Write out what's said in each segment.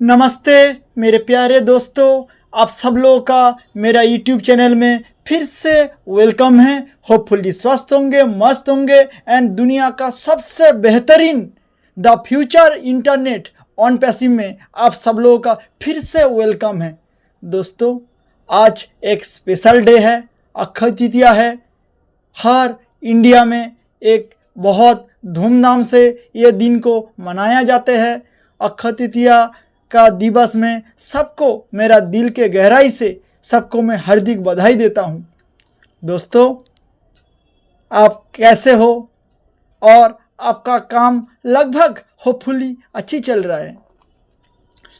नमस्ते मेरे प्यारे दोस्तों, आप सब लोगों का मेरा यूट्यूब चैनल में फिर से वेलकम है। होपफुली स्वस्थ होंगे, मस्त होंगे एंड दुनिया का सबसे बेहतरीन the future internet on passive में आप सब लोगों का फिर से वेलकम है। दोस्तों, आज एक स्पेशल डे है, अक्षय तृतीया है। हर इंडिया में एक बहुत धूमधाम से ये दिन को मनाया जाते हैं। अक्षय तृतीया का दिवस में सबको मेरा दिल के गहराई से सबको मैं हार्दिक बधाई देता हूँ। दोस्तों, आप कैसे हो और आपका काम लगभग होपफुली अच्छी चल रहा है।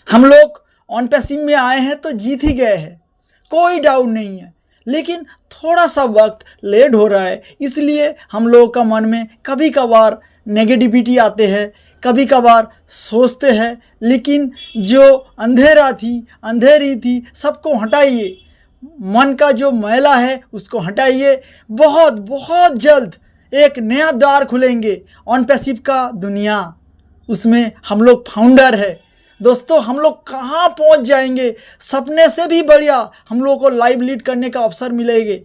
हम लोग ऑन पैसिव में आए हैं तो जीत ही गए हैं, कोई डाउट नहीं है, लेकिन थोड़ा सा वक्त लेट हो रहा है। इसलिए हम लोगों का मन में कभी कभार नेगेटिविटी आते हैं, कभी कभार सोचते हैं, लेकिन जो अंधेरी थी सबको हटाइए। मन का जो मैला है उसको हटाइए। बहुत बहुत जल्द एक नया द्वार खुलेंगे ऑन पैसिव का दुनिया, उसमें हम लोग फाउंडर है। दोस्तों, हम लोग कहाँ पहुँच जाएंगे, सपने से भी बढ़िया हम लोगों को लाइव लीड करने का अवसर मिलेंगे।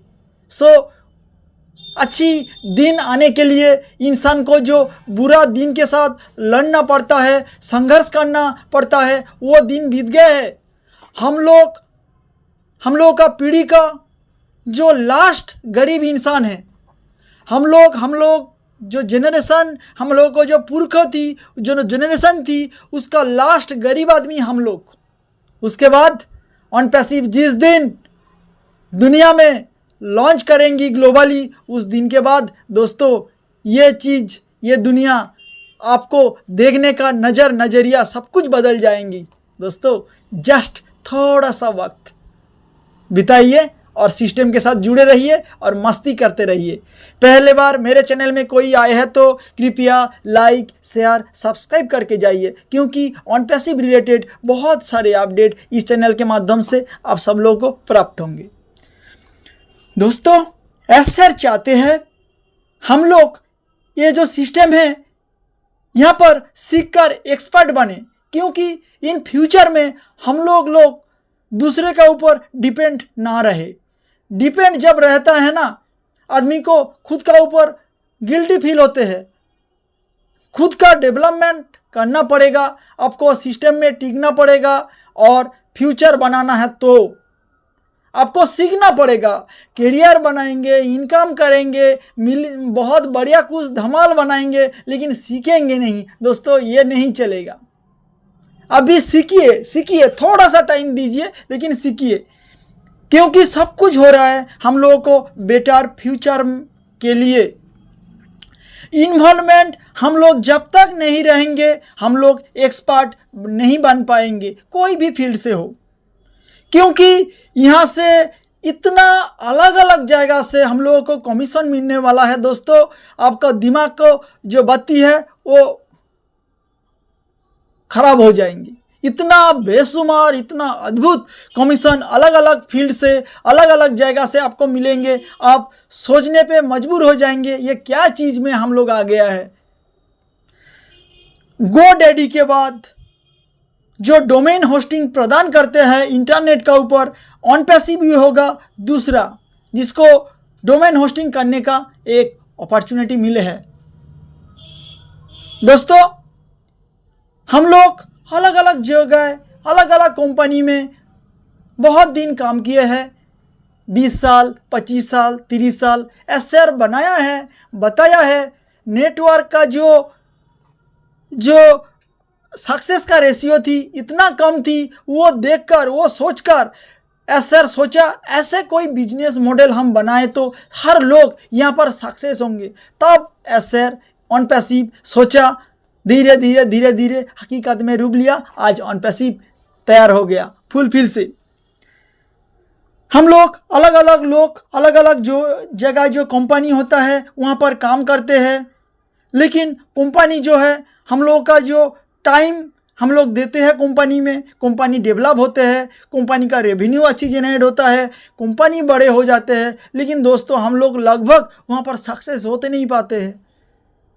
अच्छी दिन आने के लिए इंसान को जो बुरा दिन के साथ लड़ना पड़ता है, संघर्ष करना पड़ता है, वो दिन बीत गए हैं। हम लोग का पीढ़ी का जो लास्ट गरीब इंसान है, हम लोग जो जनरेशन, हम लोग को जो पुरख थी, जो जनरेशन थी, उसका लास्ट गरीब आदमी हम लोग। उसके बाद ऑन पैसिव जिस दिन दुनिया में लॉन्च करेंगी ग्लोबली, उस दिन के बाद दोस्तों ये दुनिया आपको देखने का नज़रिया सब कुछ बदल जाएंगी। दोस्तों, जस्ट थोड़ा सा वक्त बिताइए और सिस्टम के साथ जुड़े रहिए और मस्ती करते रहिए। पहले बार मेरे चैनल में कोई आए हैं तो कृपया लाइक, शेयर, सब्सक्राइब करके जाइए, क्योंकि ऑन पैसिव रिलेटेड बहुत सारे अपडेट इस चैनल के माध्यम से आप सब लोगों को प्राप्त होंगे। दोस्तों, ऐसा चाहते हैं हम लोग ये जो सिस्टम है यहाँ पर सीखकर एक्सपर्ट बने, क्योंकि इन फ्यूचर में हम लोग दूसरे के ऊपर डिपेंड ना रहे। डिपेंड जब रहता है ना, आदमी को खुद का ऊपर गिल्टी फील होते हैं। खुद का डेवलपमेंट करना पड़ेगा, आपको सिस्टम में टिकना पड़ेगा और फ्यूचर बनाना है तो आपको सीखना पड़ेगा। करियर बनाएंगे, इनकम करेंगे, बहुत बढ़िया कुछ धमाल बनाएंगे, लेकिन सीखेंगे नहीं। दोस्तों, ये नहीं चलेगा। अभी सीखिए, थोड़ा सा टाइम दीजिए, लेकिन सीखिए, क्योंकि सब कुछ हो रहा है हम लोगों को बेटर फ्यूचर के लिए। इन्वॉल्वमेंट हम लोग जब तक नहीं रहेंगे, हम लोग एक्सपर्ट नहीं बन पाएंगे, कोई भी फील्ड से हो, क्योंकि यहाँ से इतना अलग अलग जगह से हम लोगों को कमीशन मिलने वाला है। दोस्तों, आपका दिमाग को जो बत्ती है वो खराब हो जाएंगी। इतना बेशुमार, इतना अद्भुत कमीशन अलग अलग फील्ड से, अलग अलग जगह से आपको मिलेंगे। आप सोचने पे मजबूर हो जाएंगे, ये क्या चीज़ में हम लोग आ गया है। GoDaddy के बाद जो डोमेन होस्टिंग प्रदान करते हैं इंटरनेट का ऊपर, ऑन पैसिव भी होगा दूसरा, जिसको डोमेन होस्टिंग करने का एक अपॉर्चुनिटी मिले है। दोस्तों, हम लोग अलग अलग जगह, अलग अलग कंपनी में बहुत दिन काम किए हैं, 20 साल, 25 साल, 30 साल ऐसे बनाया है, बताया है। नेटवर्क का जो सक्सेस का रेशियो थी इतना कम थी, वो देखकर, वो सोचकर ऐसा सोचा ऐसे कोई बिजनेस मॉडल हम बनाए तो हर लोग यहाँ पर सक्सेस होंगे। तब ऐसे ऑन पैसिव सोचा, धीरे धीरे हकीकत में रूप लिया। आज ऑन पैसिव तैयार हो गया फुल फिल से। हम लोग अलग अलग जो जगह जो कंपनी होता है वहाँ पर काम करते हैं, लेकिन कंपनी जो है हम लोग का जो टाइम हम लोग देते हैं कंपनी में, कंपनी डेवलप होते हैं, कंपनी का रेवेन्यू अच्छी जनरेट होता है, कंपनी बड़े हो जाते हैं, लेकिन दोस्तों हम लोग लगभग वहाँ पर सक्सेस होते नहीं पाते हैं।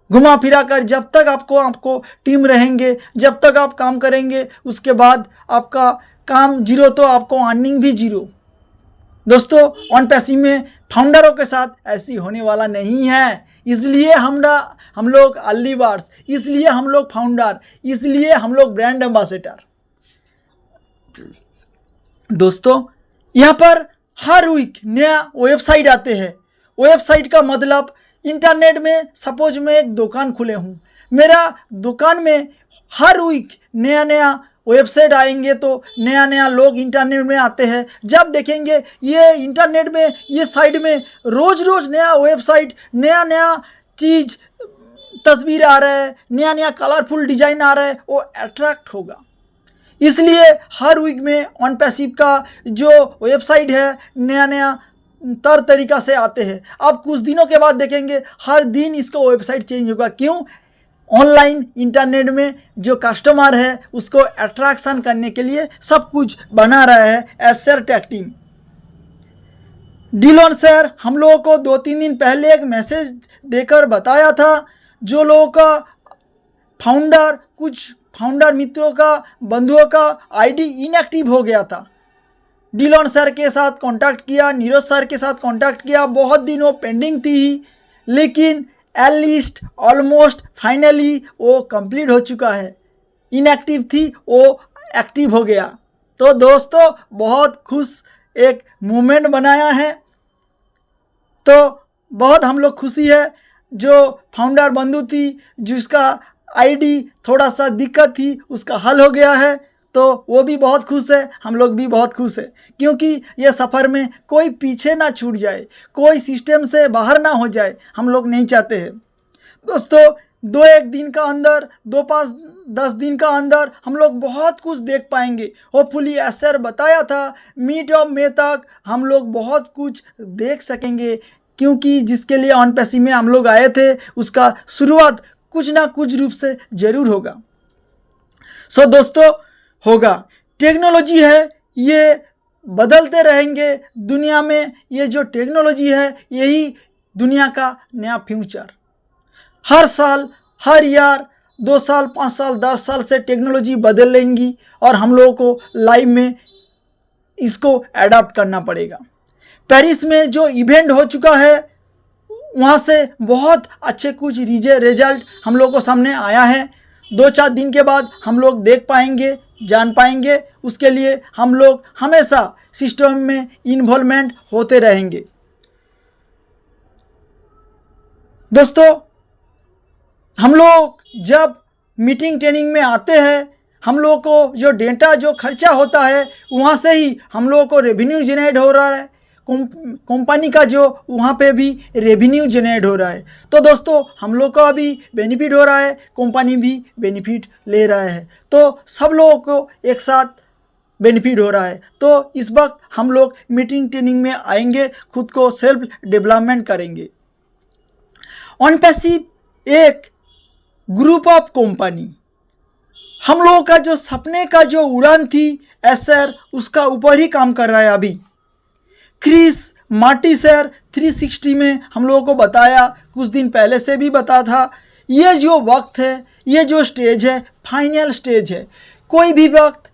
घुमा फिरा कर जब तक आपको टीम रहेंगे, जब तक आप काम करेंगे, उसके बाद आपका काम जीरो तो आपको अर्निंग भी जीरो। दोस्तों ऑन पैसिव में फाउंडरों के साथ ऐसी होने वाला नहीं है, इसलिए हम लोग अर्ली बर्ड्स, इसलिए हम लोग फाउंडर, इसलिए हम लोग ब्रांड एम्बेसडर। दोस्तों यहाँ पर हर वीक नया वेबसाइट आते हैं। वेबसाइट का मतलब इंटरनेट में सपोज मैं एक दुकान खुले हूँ, मेरा दुकान में हर वीक नया नया वेबसाइट आएंगे, तो नया नया लोग इंटरनेट में आते हैं। जब देखेंगे ये इंटरनेट में ये साइड में रोज़ रोज़ नया वेबसाइट, नया नया चीज़, तस्वीर आ रहा है, नया नया कलरफुल डिज़ाइन आ रहा है, वो अट्रैक्ट होगा। इसलिए हर वीक में ऑन पैसिव का जो वेबसाइट है नया नया तरीका से आते हैं। अब कुछ दिनों के बाद देखेंगे हर दिन इसका वेबसाइट चेंज होगा। क्यों? ऑनलाइन इंटरनेट में जो कस्टमर है उसको अट्रैक्शन करने के लिए सब कुछ बना रहा है SR tech team. Dhillon sir हम लोगों को 2-3 दिन पहले एक मैसेज देकर बताया था, जो लोगों का कुछ फाउंडर मित्रों का, बंधुओं का आईडी इनएक्टिव हो गया था। डिलॉन सर के साथ कांटेक्ट किया, नीरज सर के साथ कांटेक्ट किया, बहुत दिनों पेंडिंग थी, लेकिन एट लीस्ट ऑलमोस्ट फाइनली वो कंप्लीट हो चुका है। इनएक्टिव थी वो एक्टिव हो गया। तो दोस्तों बहुत खुश एक मूवमेंट बनाया है, तो बहुत हम लोग खुशी है। जो फाउंडर बंधु थी जिसका आईडी थोड़ा सा दिक्कत थी उसका हल हो गया है, तो वो भी बहुत खुश है, हम लोग भी बहुत खुश है, क्योंकि ये सफ़र में कोई पीछे ना छूट जाए, कोई सिस्टम से बाहर ना हो जाए, हम लोग नहीं चाहते हैं। दोस्तों 2-1 दिन का अंदर, 2-5-10 दिन का अंदर हम लोग बहुत कुछ देख पाएंगे। होपफुली एसआर बताया था मिड ऑफ मई तक हम लोग बहुत कुछ देख सकेंगे, क्योंकि जिसके लिए ऑन पैसिव में हम लोग आए थे उसका शुरुआत कुछ ना कुछ रूप से ज़रूर होगा। सो दोस्तों होगा, टेक्नोलॉजी है ये बदलते रहेंगे दुनिया में। ये जो टेक्नोलॉजी है यही दुनिया का नया फ्यूचर। हर साल, हर ईयर, 2 साल, 5 साल, 10 साल से टेक्नोलॉजी बदल लेंगी और हम लोगों को लाइफ में इसको अडॉप्ट करना पड़ेगा। पेरिस में जो इवेंट हो चुका है वहाँ से बहुत अच्छे कुछ रिजल्ट हम लोग को सामने आया है। 2-4 दिन के बाद हम लोग देख पाएंगे, जान पाएंगे। उसके लिए हम लोग हमेशा सिस्टम में इन्वॉल्वमेंट होते रहेंगे। दोस्तों हम लोग जब मीटिंग ट्रेनिंग में आते हैं, हम लोग को जो डेटा जो खर्चा होता है वहाँ से ही हम लोगों को रेवेन्यू जनरेट हो रहा है। कंपनी का जो वहाँ पे भी रेवेन्यू जनरेट हो रहा है। तो दोस्तों हम लोग का भी बेनिफिट हो रहा है, कंपनी भी बेनिफिट ले रहा है, तो सब लोगों को एक साथ बेनिफिट हो रहा है। तो इस वक्त हम लोग मीटिंग ट्रेनिंग में आएंगे, खुद को सेल्फ डेवलपमेंट करेंगे। ऑन पैसिव एक ग्रुप ऑफ कंपनी, हम लोगों का जो सपने का जो उड़ान थी एसआर उसका ऊपर ही काम कर रहा है अभी। क्रिस मार्टी सर 360 में हम लोगों को बताया, कुछ दिन पहले से भी बता था, ये जो वक्त है, ये जो स्टेज है, फाइनल स्टेज है। कोई भी वक्त,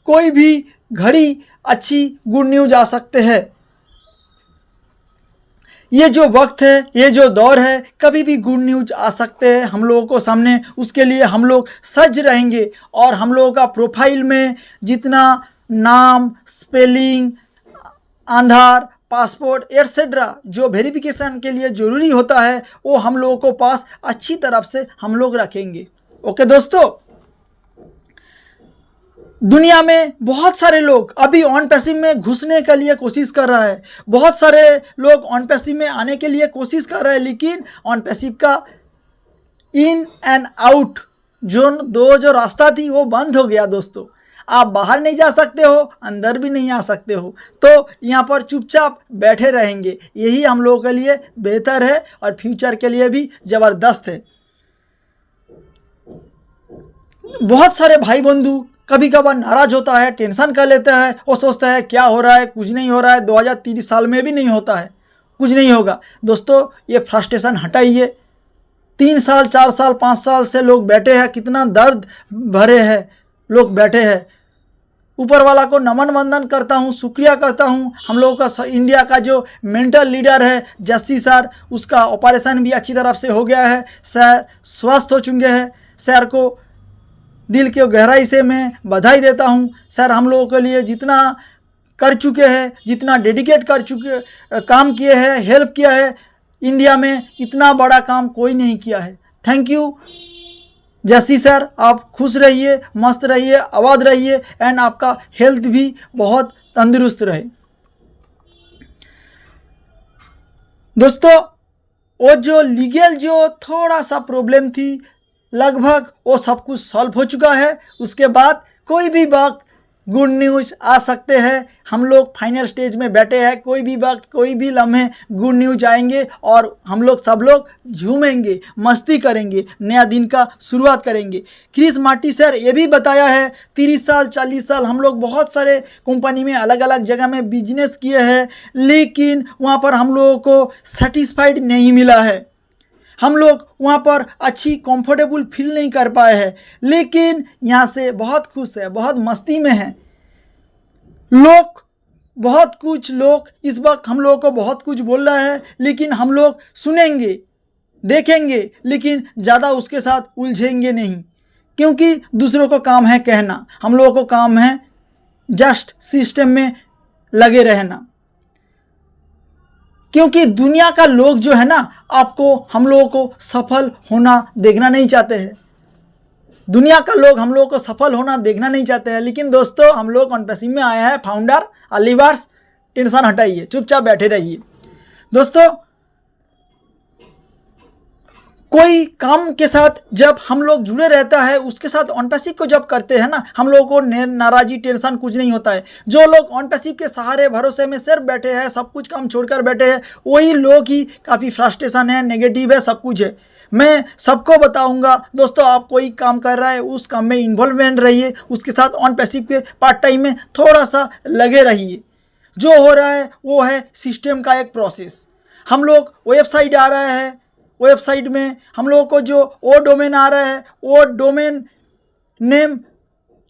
कोई भी घड़ी अच्छी गुड न्यूज आ सकते हैं। ये जो वक्त है, ये जो दौर है, कभी भी गुड न्यूज आ सकते हैं हम लोगों को सामने। उसके लिए हम लोग सज रहेंगे और हम लोगों का प्रोफाइल में जितना नाम, स्पेलिंग, आधार, पासपोर्ट एट्सेट्रा जो वेरिफिकेशन के लिए ज़रूरी होता है वो हम लोगों को पास अच्छी तरफ से हम लोग रखेंगे। ओके दोस्तों, दुनिया में बहुत सारे लोग अभी ऑन पैसिव में घुसने के लिए कोशिश कर रहा है, बहुत सारे लोग ऑन पैसिव में आने के लिए कोशिश कर रहे हैं, लेकिन ऑन पैसिव का इन एंड आउट जो रास्ता थी वो बंद हो गया। दोस्तों आप बाहर नहीं जा सकते हो, अंदर भी नहीं आ सकते हो, तो यहाँ पर चुपचाप बैठे रहेंगे, यही हम लोगों के लिए बेहतर है और फ्यूचर के लिए भी ज़बरदस्त है। बहुत सारे भाई बंधु कभी कभार नाराज़ होता है, टेंशन कर लेता है, वो सोचता है क्या हो रहा है, कुछ नहीं हो रहा है, 2030 साल में भी नहीं होता है, कुछ नहीं होगा। दोस्तों ये फ्रस्ट्रेशन हटाइए, 3 साल 4 साल 5 साल से लोग बैठे हैं, कितना दर्द भरे हैं लोग बैठे हैं। ऊपर वाला को नमन वंदन करता हूँ, शुक्रिया करता हूँ। हम लोगों का इंडिया का जो मेंटल लीडर है जस्सी सर, उसका ऑपरेशन भी अच्छी तरह से हो गया है, सर स्वस्थ हो चुके हैं। सर को दिल के गहराई से मैं बधाई देता हूँ। सर हम लोगों के लिए जितना कर चुके हैं, जितना डेडिकेट कर चुके काम किए हैं, हेल्प किया है, इंडिया में इतना बड़ा काम कोई नहीं किया है। थैंक यू जस्सी सर, आप खुश रहिए, मस्त रहिए, आबाद रहिए एंड आपका हेल्थ भी बहुत तंदुरुस्त रहे। दोस्तों वो जो लीगल जो थोड़ा सा प्रॉब्लम थी, लगभग वो सब कुछ सॉल्व हो चुका है। उसके बाद कोई भी वक्त गुड न्यूज़ आ सकते हैं। हम लोग फाइनल स्टेज में बैठे हैं, कोई भी वक्त कोई भी लम्हे गुड न्यूज़ आएंगे और हम लोग सब लोग झूमेंगे, मस्ती करेंगे, नया दिन का शुरुआत करेंगे। क्रिस मार्टी सर ये भी बताया है 30 साल 40 साल हम लोग बहुत सारे कंपनी में अलग अलग जगह में बिजनेस किए हैं, लेकिन वहाँ पर हम लोगों को सेटिस्फाइड नहीं मिला है। हम लोग वहाँ पर अच्छी कंफर्टेबल फील नहीं कर पाए हैं, लेकिन यहाँ से बहुत खुश है, बहुत मस्ती में है लोग। बहुत कुछ लोग इस वक्त हम लोगों को बहुत कुछ बोल रहा है, लेकिन हम लोग सुनेंगे, देखेंगे, लेकिन ज़्यादा उसके साथ उलझेंगे नहीं, क्योंकि दूसरों को काम है कहना, हम लोगों को काम है जस्ट सिस्टम में लगे रहना। क्योंकि दुनिया का लोग जो है ना, आपको हम लोगों को सफल होना देखना नहीं चाहते हैं। दुनिया का लोग हम लोगों को सफल होना देखना नहीं चाहते हैं। लेकिन दोस्तों हम लोग कॉन्पेसिव में आए हैं, फाउंडर अलीवर्स, टेंशन हटाइए, चुपचाप बैठे रहिए। दोस्तों कोई काम के साथ जब हम लोग जुड़े रहता है, उसके साथ ऑन पैसिव को जब करते हैं ना, हम लोगों को नाराज़ी टेंशन कुछ नहीं होता है। जो लोग ऑन पैसिव के सहारे भरोसे में सिर्फ बैठे हैं, सब कुछ काम छोड़कर बैठे हैं, वही लोग ही काफ़ी फ्रस्ट्रेशन है, नेगेटिव है, सब कुछ है। मैं सबको बताऊंगा दोस्तों, आप कोई काम कर रहा है उस काम में इन्वॉल्वमेंट रहिए, उसके साथ ऑन पैसिव के पार्ट टाइम में थोड़ा सा लगे रहिए। जो हो रहा है वो है सिस्टम का एक प्रोसेस। हम लोग वेबसाइट आ रहा है, वेबसाइट में हम लोगों को जो वो डोमेन आ रहा है, वो डोमेन नेम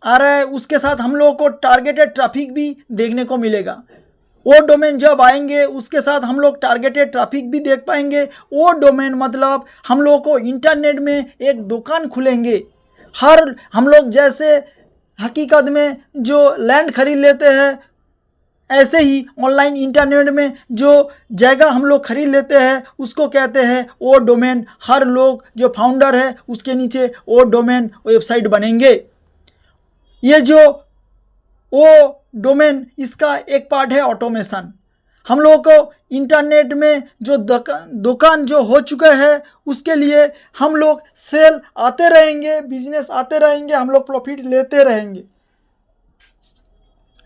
आ रहा है, उसके साथ हम लोगों को टारगेटेड ट्रैफिक भी देखने को मिलेगा। वो डोमेन जब आएंगे उसके साथ हम लोग टारगेटेड ट्रैफिक भी देख पाएंगे। वो डोमेन मतलब हम लोगों को इंटरनेट में एक दुकान खुलेंगे। हर हम लोग जैसे हकीकत में जो लैंड खरीद लेते हैं, ऐसे ही ऑनलाइन इंटरनेट में जो जगह हम लोग खरीद लेते हैं उसको कहते हैं वो डोमेन। हर लोग जो फाउंडर है उसके नीचे वो डोमेन वेबसाइट बनेंगे। ये जो वो डोमेन, इसका एक पार्ट है ऑटोमेशन। हम लोगों को इंटरनेट में जो दुकान जो हो चुका है उसके लिए हम लोग सेल आते रहेंगे, बिजनेस आते रहेंगे, हम लोग प्रॉफिट लेते रहेंगे।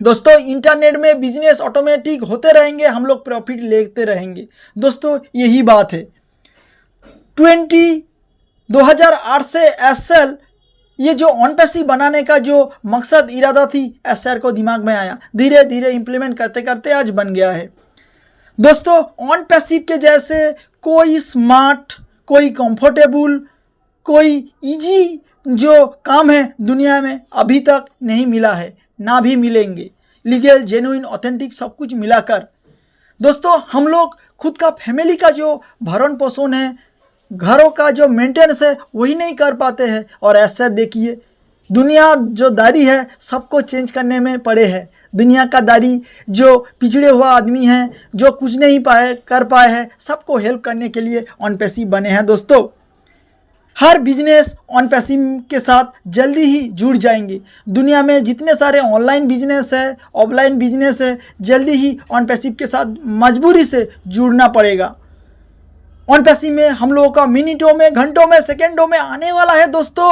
दोस्तों इंटरनेट में बिजनेस ऑटोमेटिक होते रहेंगे, हम लोग प्रॉफिट लेते रहेंगे। दोस्तों यही बात है। 2008 से एसएल ये जो ऑन पैसिव बनाने का जो मकसद इरादा थी, एसआर को दिमाग में आया, धीरे धीरे इम्प्लीमेंट करते करते आज बन गया है। दोस्तों ऑन पैसिव के जैसे कोई स्मार्ट, कोई कंफर्टेबल, कोई इजी जो काम है दुनिया में अभी तक नहीं मिला है, ना भी मिलेंगे। लीगल, जेन्युइन, ऑथेंटिक सब कुछ मिलाकर। दोस्तों हम लोग खुद का फैमिली का जो भरण पोषण है, घरों का जो मेंटेनेंस है वही नहीं कर पाते हैं। और ऐसा देखिए दुनिया जो दारी है सबको चेंज करने में पड़े है। दुनिया का दारी जो पिछड़े हुआ आदमी है, जो कुछ नहीं कर पाए हैं, सबको हेल्प करने के लिए ऑन पैसिव बने हैं। दोस्तों हर बिजनेस ऑन पैसिव के साथ जल्दी ही जुड़ जाएंगे। दुनिया में जितने सारे ऑनलाइन बिजनेस है, ऑफलाइन बिजनेस है, जल्दी ही ऑन पैसिव के साथ मजबूरी से जुड़ना पड़ेगा। ऑन पैसिव में हम लोगों का मिनटों में, घंटों में, सेकेंडों में आने वाला है। दोस्तों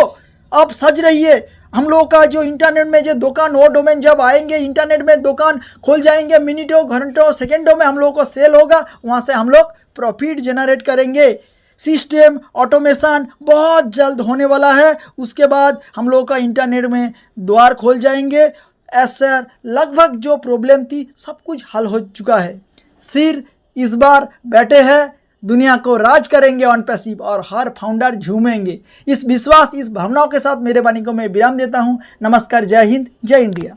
आप सज रहिए। हम लोगों का जो इंटरनेट में जो दुकान, वो डोमेन जब आएंगे, इंटरनेट में दुकान खोल जाएंगे, मिनटों, घंटों, सेकेंडों में हम लोगों को सेल होगा, वहाँ से हम लोग प्रॉफिट जनरेट करेंगे। सिस्टम ऑटोमेशन बहुत जल्द होने वाला है। उसके बाद हम लोगों का इंटरनेट में द्वार खोल जाएंगे। ऐसा लगभग जो प्रॉब्लम थी सब कुछ हल हो चुका है। सिर इस बार बैठे हैं, दुनिया को राज करेंगे ऑन पैसिव और हर फाउंडर झूमेंगे। इस विश्वास, इस भावनाओं के साथ मेरे वाणी को मैं विराम देता हूँ। नमस्कार, जय हिंद, जय इंडिया।